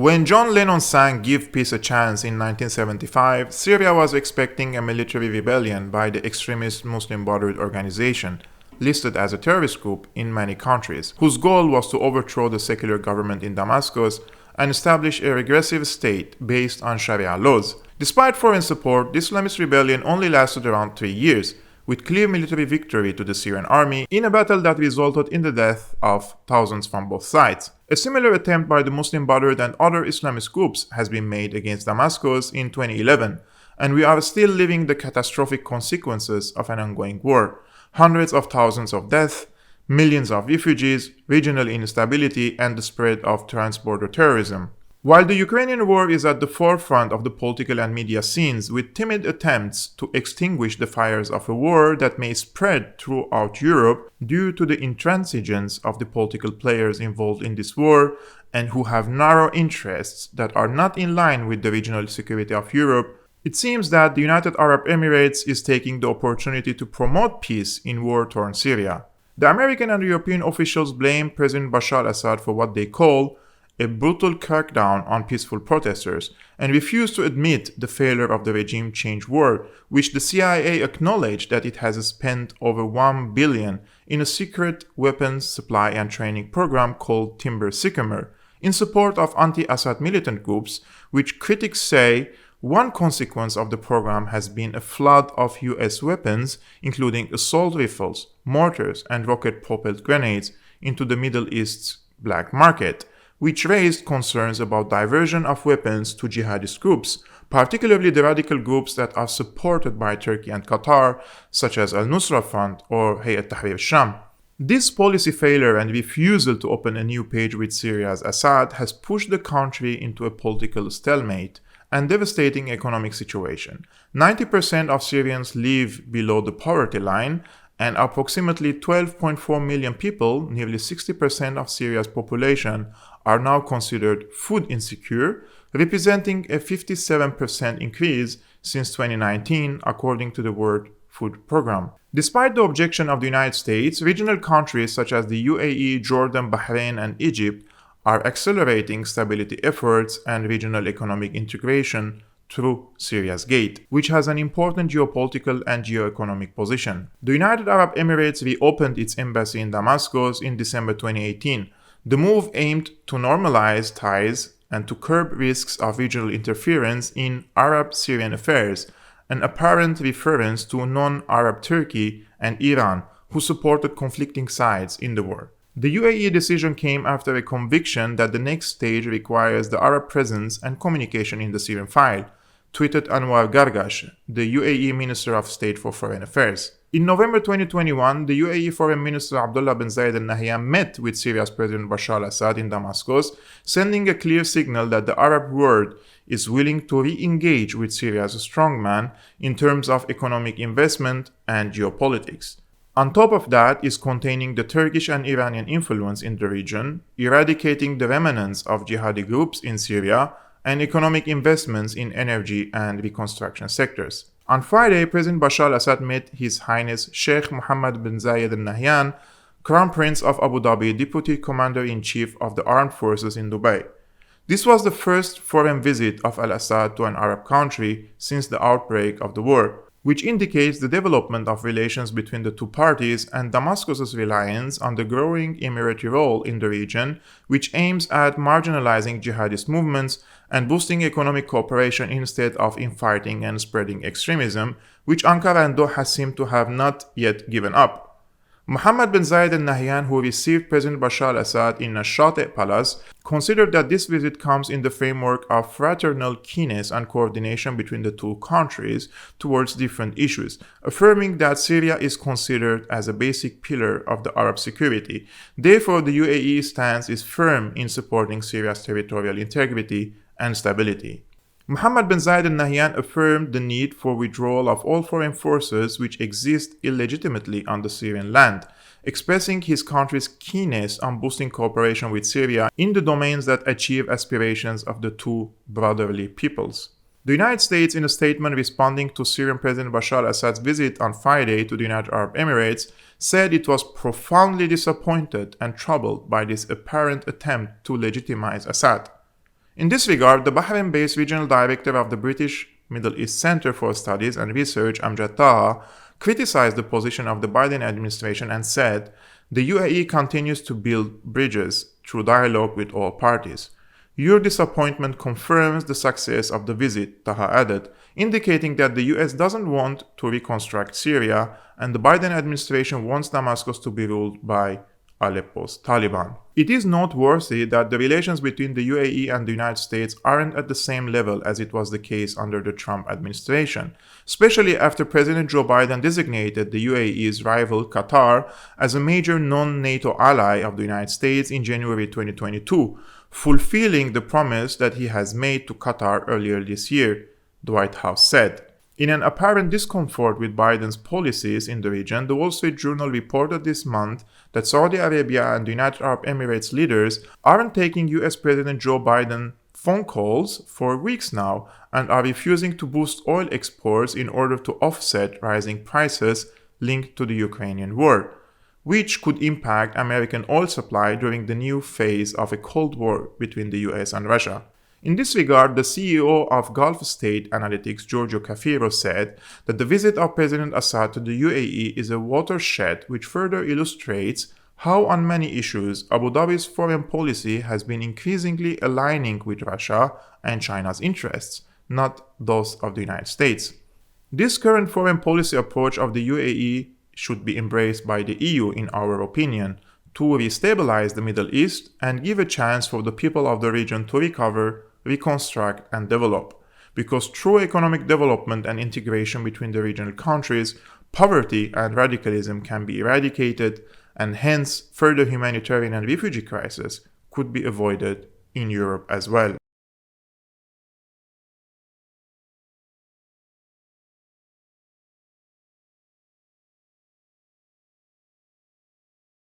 When John Lennon sang Give Peace a Chance in 1975, Syria was expecting a military rebellion by the extremist Muslim Brotherhood organization, listed as a terrorist group in many countries, whose goal was to overthrow the secular government in Damascus and establish a regressive state based on Sharia laws. Despite foreign support, the Islamist rebellion only lasted around 3 years, with clear military victory to the Syrian army in a battle that resulted in the death of thousands from both sides. A similar attempt by the Muslim Brotherhood and other Islamist groups has been made against Damascus in 2011, and we are still living the catastrophic consequences of an ongoing war. Hundreds of thousands of deaths, millions of refugees, regional instability, and the spread of trans-border terrorism. While the Ukrainian war is at the forefront of the political and media scenes, with timid attempts to extinguish the fires of a war that may spread throughout Europe due to the intransigence of the political players involved in this war and who have narrow interests that are not in line with the regional security of Europe, it seems that the United Arab Emirates is taking the opportunity to promote peace in war-torn Syria. The American and European officials blame President Bashar al-Assad for what they call a brutal crackdown on peaceful protesters and refuse to admit the failure of the regime change war, which the CIA acknowledged that it has spent over $1 billion in a secret weapons supply and training program called Timber Sycamore in support of anti-Assad militant groups, which critics say one consequence of the program has been a flood of US weapons, including assault rifles, mortars, and rocket-propelled grenades, into the Middle East's black market, which raised concerns about diversion of weapons to jihadist groups, particularly the radical groups that are supported by Turkey and Qatar, such as Al-Nusra Front or Hayat Tahrir al-Sham. This policy failure and refusal to open a new page with Syria's Assad has pushed the country into a political stalemate and devastating economic situation. 90% of Syrians live below the poverty line, and approximately 12.4 million people, nearly 60% of Syria's population, are now considered food insecure, representing a 57% increase since 2019, according to the World Food Programme. Despite the objection of the United States, regional countries such as the UAE, Jordan, Bahrain, and Egypt are accelerating stability efforts and regional economic integration through Syria's gate, which has an important geopolitical and geoeconomic position. The United Arab Emirates reopened its embassy in Damascus in December 2018. The move aimed to normalize ties and to curb risks of regional interference in Arab-Syrian affairs, an apparent reference to non-Arab Turkey and Iran, who supported conflicting sides in the war. The UAE decision came after a conviction that the next stage requires the Arab presence and communication in the Syrian file, tweeted Anwar Gargash, the UAE Minister of State for Foreign Affairs. In November 2021, the UAE Foreign Minister Abdullah bin Zayed al Nahyan met with Syria's President Bashar al-Assad in Damascus, sending a clear signal that the Arab world is willing to re-engage with Syria's strongman in terms of economic investment and geopolitics. On top of that is containing the Turkish and Iranian influence in the region, eradicating the remnants of jihadi groups in Syria, and economic investments in energy and reconstruction sectors. On Friday, President Bashar al-Assad met His Highness Sheikh Mohammed bin Zayed al Nahyan, Crown Prince of Abu Dhabi, Deputy Commander-in-Chief of the Armed Forces in Dubai. This was the first foreign visit of al-Assad to an Arab country since the outbreak of the war, which indicates the development of relations between the two parties and Damascus's reliance on the growing Emirati role in the region, which aims at marginalizing jihadist movements and boosting economic cooperation instead of infighting and spreading extremism, which Ankara and Doha seem to have not yet given up. Mohammed bin Zayed al Nahyan, who received President Bashar al-Assad in a Shate Palace, considered that this visit comes in the framework of fraternal keenness and coordination between the two countries towards different issues, affirming that Syria is considered as a basic pillar of the Arab security. Therefore, the UAE stance is firm in supporting Syria's territorial integrity and stability. Mohammed bin Zayed al Nahyan affirmed the need for withdrawal of all foreign forces which exist illegitimately on the Syrian land, expressing his country's keenness on boosting cooperation with Syria in the domains that achieve aspirations of the two brotherly peoples. The United States, in a statement responding to Syrian President Bashar al-Assad's visit on Friday to the United Arab Emirates, said it was profoundly disappointed and troubled by this apparent attempt to legitimize Assad. In this regard, the Bahrain-based regional director of the British Middle East Center for Studies and Research, Amjad Taha, criticized the position of the Biden administration and said, "The UAE continues to build bridges through dialogue with all parties. Your disappointment confirms the success of the visit," Taha added, indicating that the US doesn't want to reconstruct Syria and the Biden administration wants Damascus to be ruled by Aleppo's Taliban. It is noteworthy that the relations between the UAE and the United States aren't at the same level as it was the case under the Trump administration, especially after President Joe Biden designated the UAE's rival Qatar as a major non-NATO ally of the United States in January 2022, fulfilling the promise that he has made to Qatar earlier this year, the White House said. In an apparent discomfort with Biden's policies in the region, the Wall Street Journal reported this month that Saudi Arabia and the United Arab Emirates leaders aren't taking US President Joe Biden phone calls for weeks now and are refusing to boost oil exports in order to offset rising prices linked to the Ukrainian war, which could impact American oil supply during the new phase of a Cold War between the US and Russia. In this regard, the CEO of Gulf State Analytics, Giorgio Cafiro, said that the visit of President Assad to the UAE is a watershed which further illustrates how on many issues Abu Dhabi's foreign policy has been increasingly aligning with Russia and China's interests, not those of the United States. This current foreign policy approach of the UAE should be embraced by the EU, in our opinion, to restabilize the Middle East and give a chance for the people of the region to recover, reconstruct, and develop. Because through economic development and integration between the regional countries, poverty and radicalism can be eradicated, and hence further humanitarian and refugee crisis could be avoided in Europe as well.